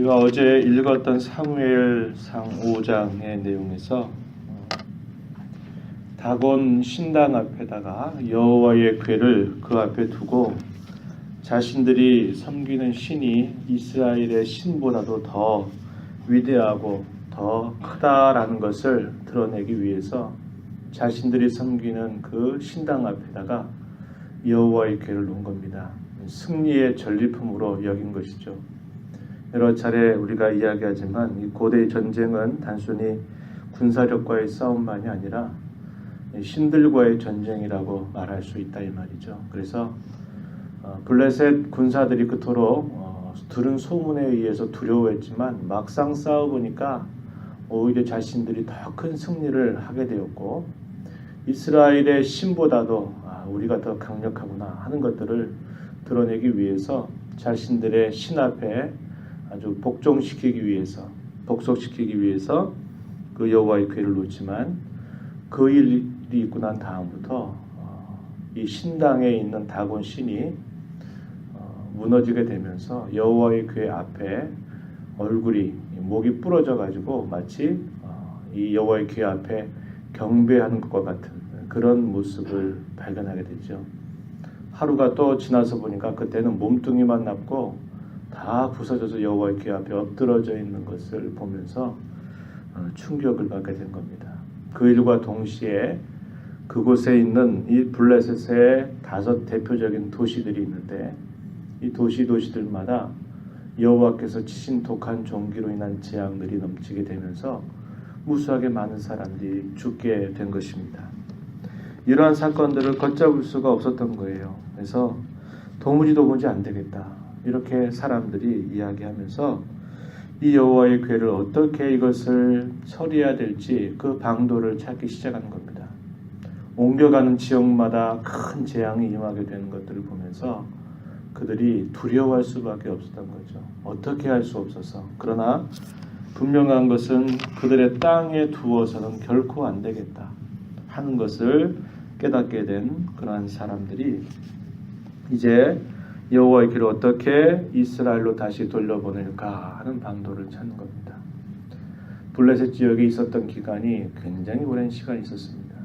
우리가 어제 읽었던 사무엘상 5장의 내용에서 다곤 신당 앞에다가 여호와의 궤를 그 앞에 두고 자신들이 섬기는 신이 이스라엘의 신보다도 더 위대하고 더 크다라는 것을 드러내기 위해서 자신들이 섬기는 그 신당 앞에다가 여호와의 궤를 놓은 겁니다. 승리의 전리품으로 여긴 것이죠. 여러 차례 우리가 이야기하지만 이 고대의 전쟁은 단순히 군사력과의 싸움만이 아니라 신들과의 전쟁이라고 말할 수 있다 이 말이죠. 그래서 블레셋 군사들이 그토록 들은 소문에 의해서 두려워했지만 막상 싸워보니까 오히려 자신들이 더 큰 승리를 하게 되었고 이스라엘의 신보다도 우리가 더 강력하구나 하는 것들을 드러내기 위해서 자신들의 신 앞에 아주 복종시키기 위해서 복속시키기 위해서 그 여호와의 궤를 놓지만 그 일이 있고 난 다음부터 이 신당에 있는 다곤 신이 무너지게 되면서 여호와의 궤 앞에 얼굴이 목이 부러져 가지고 마치 이 여호와의 궤 앞에 경배하는 것과 같은 그런 모습을 발견하게 되죠. 하루가 또 지나서 보니까 그때는 몸뚱이만 남고 다 부서져서 여호와의 궤 앞에 엎드러져 있는 것을 보면서 충격을 받게 된 겁니다. 그 일과 동시에 그곳에 있는 이 블레셋의 5 대표적인 도시들이 있는데 이 도시들마다 여호와께서 치신 독한 종기로 인한 재앙들이 넘치게 되면서 무수하게 많은 사람들이 죽게 된 것입니다. 이러한 사건들을 걷잡을 수가 없었던 거예요. 그래서 도무지 안 되겠다. 이렇게 사람들이 이야기하면서 이 여호와의 궤를 어떻게 이것을 처리해야 될지 그 방도를 찾기 시작하는 겁니다. 옮겨가는 지역마다 큰 재앙이 임하게 되는 것들을 보면서 그들이 두려워할 수밖에 없었던 거죠. 어떻게 할 수 없어서. 그러나 분명한 것은 그들의 땅에 두어서는 결코 안 되겠다 하는 것을 깨닫게 된 그러한 사람들이 이제 여호와의 궤를 어떻게 이스라엘로 다시 돌려보낼까 하는 방도를 찾는 겁니다. 블레셋 지역에 있었던 기간이 굉장히 오랜 시간이 있었습니다.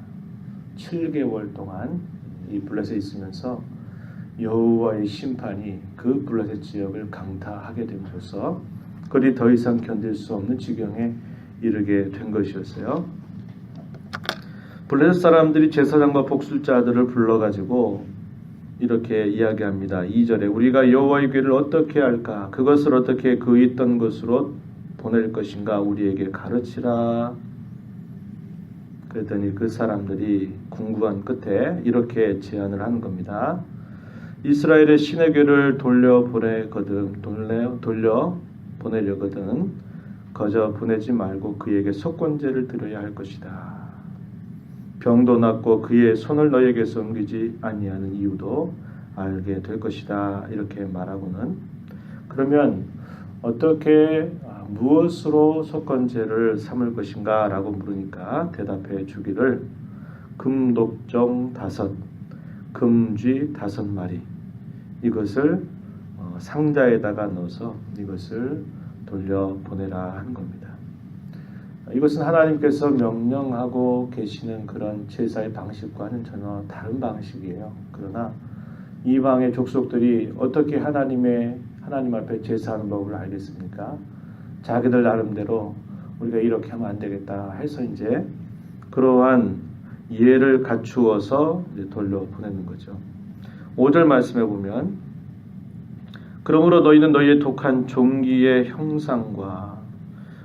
7개월 동안 이 블레셋에 있으면서 여호와의 심판이 그 블레셋 지역을 강타하게 됨으로써 그들이 더 이상 견딜 수 없는 지경에 이르게 된 것이었어요. 블레셋 사람들이 제사장과 복술자들을 불러가지고 이렇게 이야기합니다. 2절에 우리가 여호와의 궤를 어떻게 할까? 그것을 어떻게 그 있던 곳으로 보낼 것인가? 우리에게 가르치라. 그랬더니 그 사람들이 궁구한 끝에 이렇게 제안을 하는 겁니다. 이스라엘의 신의 궤를 돌려보내려거든 거저 보내지 말고 그에게 속건제를 드려야 할 것이다. 병도 낫고 그의 손을 너에게서 옮기지 아니하는 이유도 알게 될 것이다. 이렇게 말하고는 그러면 어떻게 무엇으로 속건제를 삼을 것인가 라고 물으니까 대답해 주기를 금독종 5 금쥐 5마리 이것을 상자에다가 넣어서 이것을 돌려보내라 하는 겁니다. 이것은 하나님께서 명령하고 계시는 그런 제사의 방식과는 전혀 다른 방식이에요. 그러나 이방의 족속들이 어떻게 하나님 앞에 제사하는 법을 알겠습니까? 자기들 나름대로 우리가 이렇게 하면 안 되겠다 해서 이제 그러한 이해를 갖추어서 이제 돌려보내는 거죠. 5절 말씀에 보면 그러므로 너희는 너희의 독한 종기의 형상과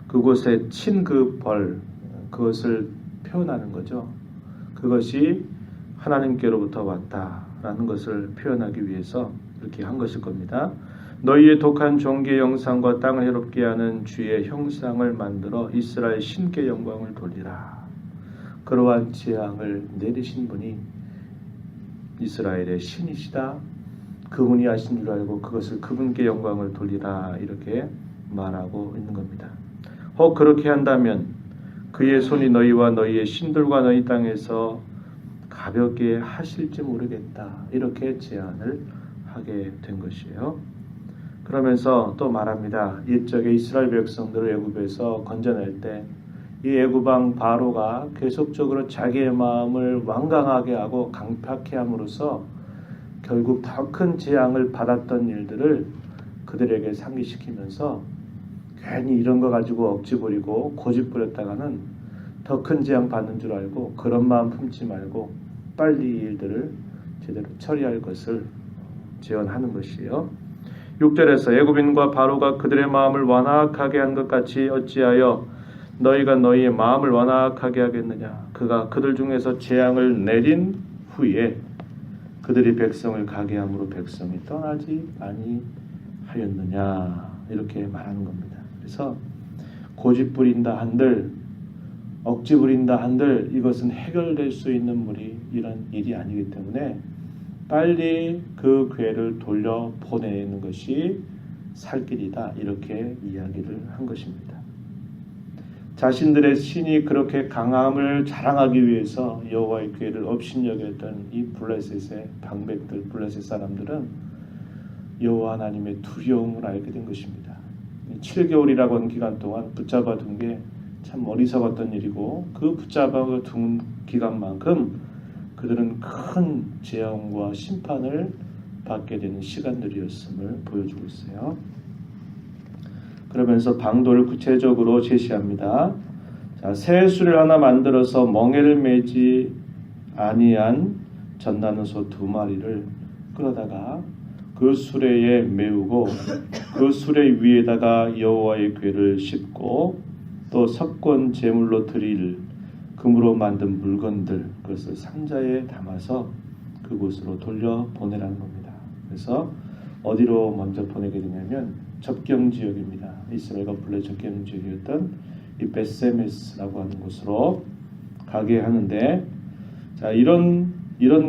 그곳에 친 그 벌 그것을 표현하는 거죠. 그것이 하나님께로부터 왔다라는 것을 표현하기 위해서 이렇게 한 것일 겁니다. 너희의 독한 종기의 형상과 땅을 해롭게 하는 주의 형상을 만들어 이스라엘 신께 영광을 돌리라. 그러한 재앙을 내리신 분이 이스라엘의 신이시다. 그분이 하신 줄 알고 그것을 그분께 영광을 돌리라 이렇게 말하고 있는 겁니다. 혹 그렇게 한다면 그의 손이 너희와 너희의 신들과 너희 땅에서 가볍게 하실지 모르겠다 이렇게 제안을 하게 된 것이에요. 그러면서 또 말합니다. 옛적에 이스라엘 백성들을 애굽에서 건져낼 때 이 애굽왕 바로가 계속적으로 자기의 마음을 완강하게 하고 강팍해 함으로써 결국 더 큰 재앙을 받았던 일들을 그들에게 상기시키면서 괜히 이런 거 가지고 억지 부리고 고집 부렸다가는 더 큰 재앙 받는 줄 알고 그런 마음 품지 말고 빨리 이 일들을 제대로 처리할 것을 제언하는 것이에요. 6절에서 애굽인과 바로가 그들의 마음을 완악하게 한 것 같이 어찌하여 너희가 너희의 마음을 완악하게 하겠느냐. 그가 그들 중에서 재앙을 내린 후에 그들이 백성을 가게 함으로 백성이 떠나지 아니하였느냐. 이렇게 말하는 겁니다. 그래서 고집 부린다 한들 억지 부린다 한들 이것은 해결될 수 있는 이런 일이 아니기 때문에 빨리 그 괴를 돌려 보내는 것이 살 길이다. 이렇게 이야기를 한 것입니다. 자신들의 신이 그렇게 강함을 자랑하기 위해서 여호와의 괴를 업신여겼던 이 블레셋의 방백들, 블레셋 사람들은 여호와 하나님의 두려움을 알게 된 것입니다. 7개월이라고 하는 기간 동안 붙잡아 둔 게 참 어리석었던 일이고 그 붙잡아 둔 기간만큼 그들은 큰 재앙과 심판을 받게 되는 시간들이었음을 보여주고 있어요. 그러면서 방도를 구체적으로 제시합니다. 자, 새 수레를 하나 만들어서 멍에를 매지 아니한 젖나는 소 2마리를 끌어다가 그 수레에 메우고 그 수레 위에다가 여호와의 궤를 싣고 또 석권 제물로 드릴 금으로 만든 물건들 그것을 상자에 담아서 그곳으로 돌려 보내라는 겁니다. 그래서 어디로 먼저 보내게 되냐면 접경 지역입니다. 이스라엘과 블레 접경 지역이었던 이 베세메스라고 하는 곳으로 가게 하는데, 자 이런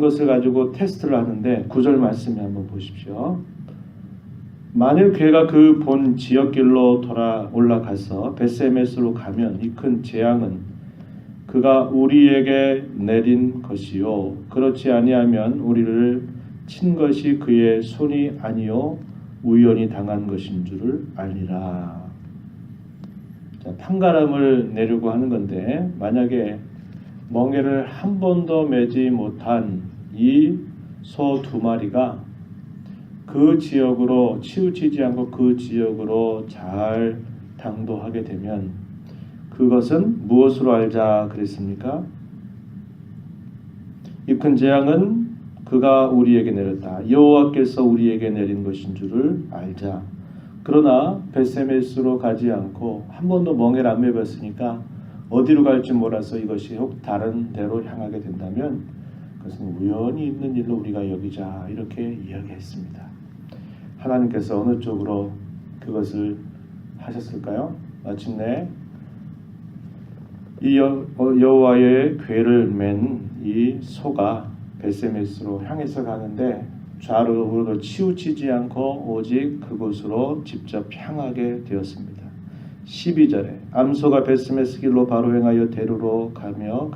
것을 가지고 테스트를 하는데 9절 말씀에 한번 보십시오. 만일 괴가 그 본 지역길로 돌아 올라가서 베세메스로 가면 이 큰 재앙은 그가 우리에게 내린 것이요 그렇지 아니하면 우리를 친 것이 그의 손이 아니요 우연히 당한 것인 줄을 알리라. 자, 판가름을 내려고 하는 건데 만약에 멍에를 한 번도 매지 못한 이 소 2마리가 그 지역으로 치우치지 않고 그 지역으로 잘 당도하게 되면 그것은 무엇으로 알자 그랬습니까? 이 큰 재앙은 그가 우리에게 내렸다. 여호와께서 우리에게 내린 것인 줄을 알자. 그러나 베세메스로 가지 않고 한 번도 멍에를 안 매봤으니까 어디로 갈지 몰라서 이것이 혹 다른 데로 향하게 된다면 그것은 우연히 있는 일로 우리가 여기자 이렇게 이야기했습니다. 하나님께서 어느 쪽으로 그것을 하셨을까요? 마침내 이 여호와의 궤를 맨 이 소가 베세메스로 향해서 가는데 좌로 우로로 치우치지 않고 오직 그곳으로 직접 향하게 되었습니다. 12절에 암소가 베세메스 길로 바로 행하여 대로로 가며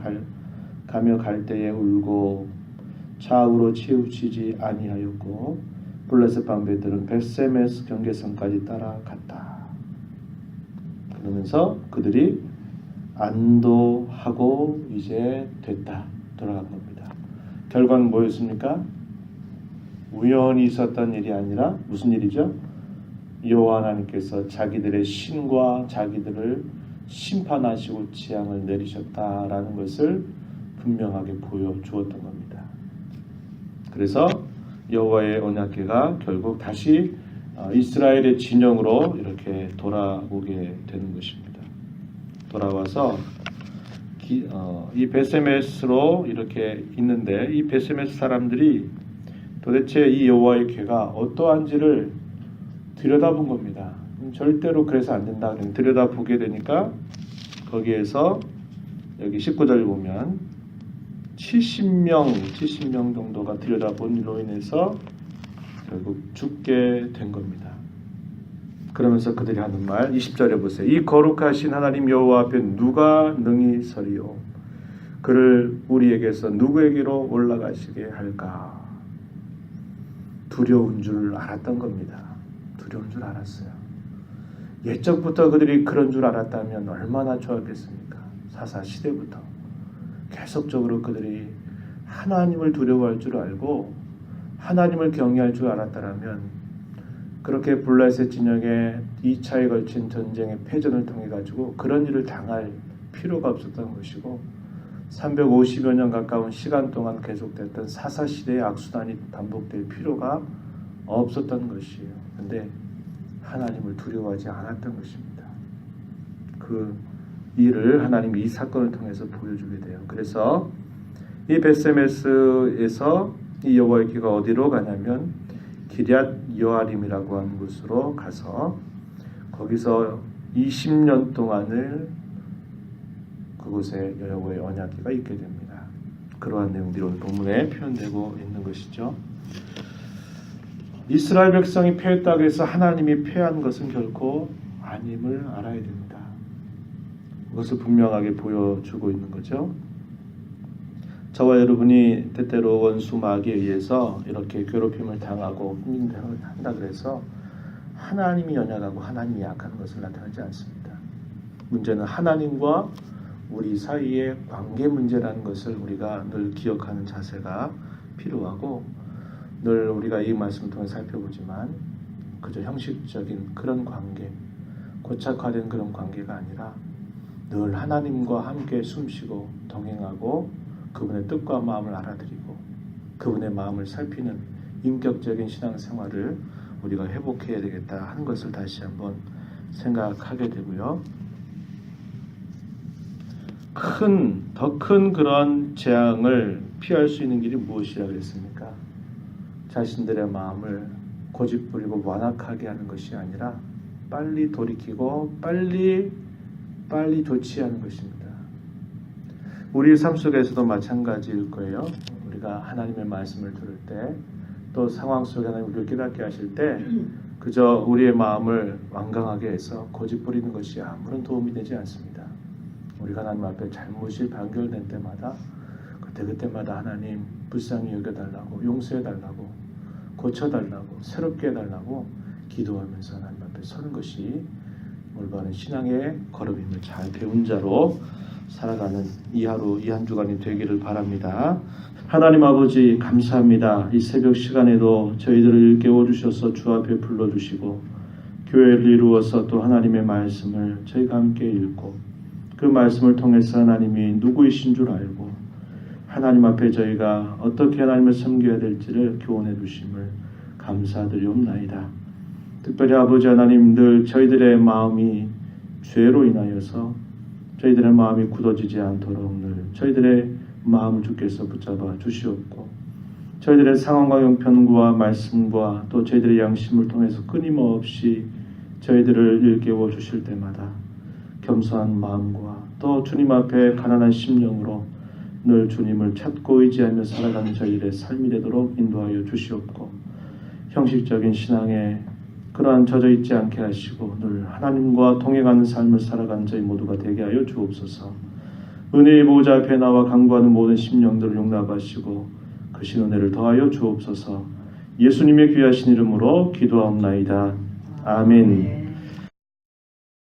갈 때에 울고 좌우로 치우치지 아니하였고 블레셋 방배들은 베세메스 경계선까지 따라갔다. 그러면서 그들이 안도하고 이제 됐다. 돌아간 겁니다. 결과는 뭐였습니까? 우연히 있었던 일이 아니라 무슨 일이죠? 여호와 하나님께서 자기들의 신과 자기들을 심판하시고 재앙을 내리셨다라는 것을 분명하게 보여주었던 겁니다. 그래서 여호와의 언약궤가 결국 다시 이스라엘의 진영으로 이렇게 돌아오게 되는 것입니다. 돌아와서 이 베세메스로 이렇게 있는데 이 베세메스 사람들이 도대체 이 여호와의 궤가 어떠한지를 들여다본 겁니다. 절대로 그래서 안 된다. 들여다보게 되니까 거기에서 여기 19절 보면 70명 정도가 들여다본 일로 인해서 결국 죽게 된 겁니다. 그러면서 그들이 하는 말 20절에 보세요. 이 거룩하신 하나님 여호와 앞에 누가 능히 서리요? 그를 우리에게서 누구에게로 올라가시게 할까? 두려운 줄 알았던 겁니다. 두려운 줄 알았어요. 옛적부터 그들이 그런 줄 알았다면 얼마나 좋았겠습니까? 사사 시대부터 계속적으로 그들이 하나님을 두려워할 줄 알고 하나님을 경외할 줄 알았다면 그렇게 블레셋 진영의 2차에 걸친 전쟁의 패전을 통해 가지고 그런 일을 당할 필요가 없었던 것이고 350여 년 가까운 시간 동안 계속됐던 사사시대의 악순환이 반복될 필요가 없었던 것이에요. 근데 하나님을 두려워하지 않았던 것입니다. 그 일을 하나님이 이 사건을 통해서 보여주게 돼요. 그래서 이 베세메스에서 이 여호와의 귀가 어디로 가냐면 기럇 여아림이라고 하는 곳으로 가서 거기서 20년 동안을 그곳에 여호와의 언약궤가 있게 됩니다. 그러한 내용들이 오늘 본문에 표현되고 있는 것이죠. 이스라엘 백성이 패했다고 해서 하나님이 패한 것은 결코 아님을 알아야 됩니다. 그것을 분명하게 보여주고 있는 거죠. 저와 여러분이 때때로 원수 마귀에 의해서 이렇게 괴롭힘을 당하고 힘든 한다 그래서 하나님이 연약하고 하나님이 약한 것을 나타나지 않습니다. 문제는 하나님과 우리 사이의 관계 문제라는 것을 우리가 늘 기억하는 자세가 필요하고 늘 우리가 이 말씀을 통해 살펴보지만 그저 형식적인 그런 관계, 고착화된 그런 관계가 아니라 늘 하나님과 함께 숨쉬고 동행하고 그분의 뜻과 마음을 알아들이고 그분의 마음을 살피는 인격적인 신앙생활을 우리가 회복해야 되겠다 하는 것을 다시 한번 생각하게 되고요. 더 큰 그런 재앙을 피할 수 있는 길이 무엇이라고 했습니까? 자신들의 마음을 고집부리고 완악하게 하는 것이 아니라 빨리 돌이키고 빨리 조치하는 것입니다. 우리 삶 속에서도 마찬가지일 거예요. 우리가 하나님의 말씀을 들을 때 또 상황 속에 하나님 우리를 깨닫게 하실 때 그저 우리의 마음을 완강하게 해서 고집부리는 것이 아무런 도움이 되지 않습니다. 우리가 하나님 앞에 잘못이 발견된 때마다 그때마다 하나님 불쌍히 여겨달라고 용서해달라고 고쳐달라고 새롭게 해달라고 기도하면서 하나님 앞에 서는 것이 올바른 신앙의 걸음임을 잘 배운 자로 살아가는 이 하루 이 한 주간이 되기를 바랍니다. 하나님 아버지 감사합니다. 이 새벽 시간에도 저희들을 일깨워 주셔서 주 앞에 불러주시고 교회를 이루어서 또 하나님의 말씀을 저희가 함께 읽고 그 말씀을 통해서 하나님이 누구이신 줄 알고 하나님 앞에 저희가 어떻게 하나님을 섬겨야 될지를 교훈해 주심을 감사드리옵나이다. 특별히 아버지 하나님 늘 저희들의 마음이 죄로 인하여서 저희들의 마음이 굳어지지 않도록 늘 저희들의 마음을 주께서 붙잡아 주시옵고 저희들의 상황과 형편과 말씀과 또 저희들의 양심을 통해서 끊임없이 저희들을 일깨워 주실 때마다 겸손한 마음과 또 주님 앞에 가난한 심령으로 늘 주님을 찾고 의지하며 살아가는 저희들의 삶이 되도록 인도하여 주시옵고 형식적인 신앙에 그러한 젖어 있지 않게 하시고 늘 하나님과 동행하는 삶을 살아가는 저희 모두가 되게 하여 주옵소서. 은혜의 보호자 앞에 나와 간구하는 모든 심령들을 용납하시고 그 신은혜를 더하여 주옵소서. 예수님의 귀하신 이름으로 기도하옵나이다. 아멘.